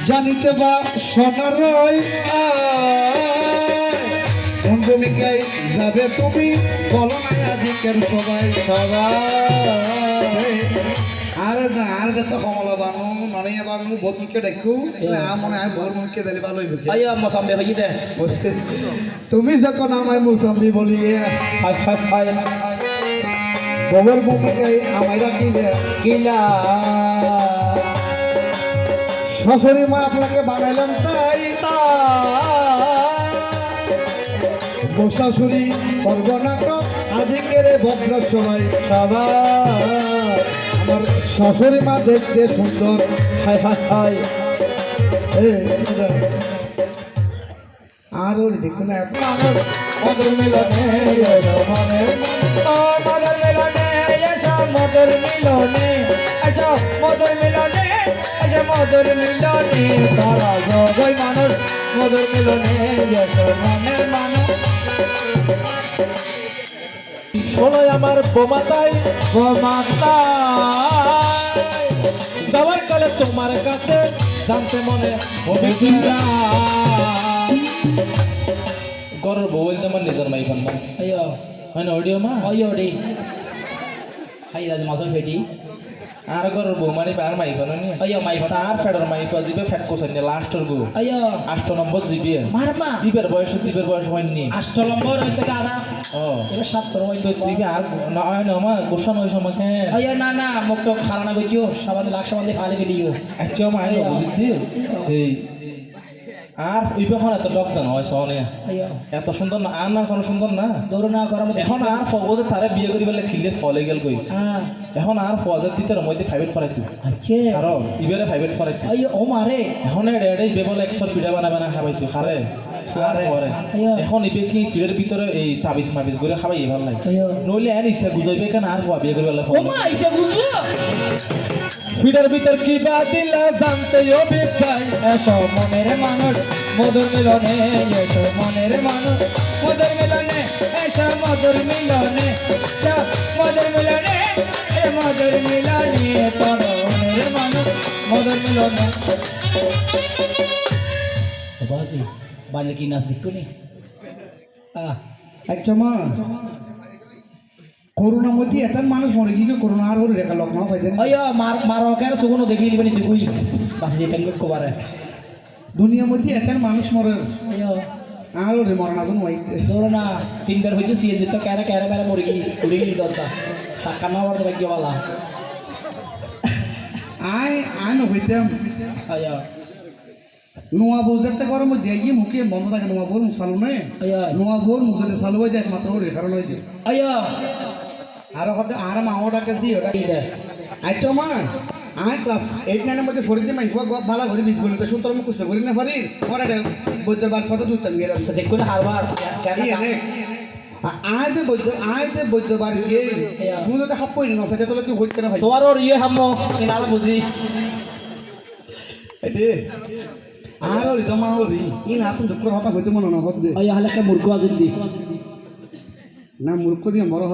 জানিতে বা সোনার কোন ভূমিকায় যাবে তুমি বলো না আজকের সবাই আরে না আর যত কমলা বানু ননিয়া বানু বতকে দেখো মনে হয় ভোর মুখে দিলে ভালো হইবে আইয়া মসাম্বি হই দে তুমি যখন আমায় মুসাম্বি বলি হাই হাই হাই গোবর ভূমিকায় আমায় রাখিলে কিলা শাশুড়ি মা আপনাকে বানাইলাম তাই শাশুড়ি করব নাটক আজকের ভদ্র সবাই আমার শাশুড়ি মা দেখতে সুন্দর হাই হাই হাই আর ওর দেখুন মধুর মিলনে মধুর মিলনে মধুর মিলনে আচ্ছা মধুর মিলনে আচ্ছা মধুর মিলনে তারা জগই মানুষ মধুর মিলনে মনের মানুষ শোনো আমার বোমাতাই যাওয়ার কালে তোমার কাছে জানতে মনে হবে গরর বউ বলতে আমার নিজের মাই ফান না আইয়া হয় না অডিও মা আইয়া অডি হাই রাজ মাসল ফেটি আর গরর বউ মানে আর মাই ফান নি আইয়া মাই ফান আর ফেডর মাই ফান জিবে ফেট কোসন নি লাস্টর গো আইয়া 8 নম্বর জিবে মারমা দিবের বয়স হয়নি 8 নম্বর হইতে কারা ও এটা 7 হইতে দিবে আর না হয় না মা গোসন হই সমকে আইয়া না না মুখ তো খারানা গইও সাবান লাখ সাবান দিয়ে ফালে ফেলিও আচ্ছা মা আইয়া বুঝি এই আর ওইবেখন এত ডক্টর হয় সনে এত সুন্দর না আর না কোনো সুন্দর না দৌড় না করার মধ্যে এখন আর ফগজে তারে বিয়ে করি বলে খিলে ফলে গেল কই এখন আর ফজের তিতের মধ্যে ফাইভেট ফরাইতো আচ্ছা আর ইবেরে ফাইভেট ফরাইতো আইও ও মারে এখন এডে ইবে বলে 100 ফিডা বানাবে না খাবাইতো খারে আরে এখন ইবে কি ফিডের ভিতরে এই তাবিজ মাবিজ করে খাবাই ভাল লাগে নইলে এন ইসা গুজাইবে কেন আর বিয়ে করি বলে ও মা ইসা গুজু ফিডের ভিতর কি বা দিলা জানতে ও বিকাই এসো মনের মানুষ মধুর মিলনে এসো মনের মানুষ মধুর মিলনে এসো মধুর মিলনে মধুর মিলনে এ মধুর মিলনে তোর মনের মানুষ মধুর মিলনে বাজি বাড়ি কি নাচ দেখুনি আচ্ছা মা করোনার মধ্যে এত মানুষ মরে গিয়ে করোনা আর ওর রেখা লগ্ন পাইছেন আইয়া মারকের সুগুনো দেখি লিবেনি তুই বাসে যেটা কবারে দুনিয়ার মধ্যে এত মানুষ মরে আইয়া আর ওরে মরনা কোন ওই ধরো না তিনবার হইছে সিএনজি তো ক্যারে ক্যারে ক্যারে মরে গিয়ে উড়ে গিয়ে দরটা সাকানা বড় ভাগ্যওয়ালা আই ন হইতাম আইয়া নোয়া বোঝাতে গরম মধ্যে গিয়ে মুখে বন্ধ থাকে নোয়া বোর মুখ চালু নয় নোয়া বোর মুখে চালু হয়ে যায় একমাত্র ওর রেখার লই যায় আইয়া আর হতে আর মাওটাকে দি ওটা কি দেয় আইতো মা আই ক্লাস 8 9 এর মধ্যে ফরিদে মাইফা গপ ভালো করে বিজ বলতে সুতরাং মুখ কুস্তে করি না পারি পরে বৈদ্যর বার কত দূর তাম গেল দেখো না হারবার কেন আইতে বৈদ্য বার গিয়ে তুমি যদি হাপ পড়ি না সেটা তোলে তুই হইতে না ভাই তোমার ওর ইয়ে হামো নালা বুঝি এতে আর ওই তো মা ওই ই না তুমি দুঃখর হতা হইতে মনে না হতে আইয়া হালে সে মূর্খ আজিন দি না মূর্খ দিয়ে বড়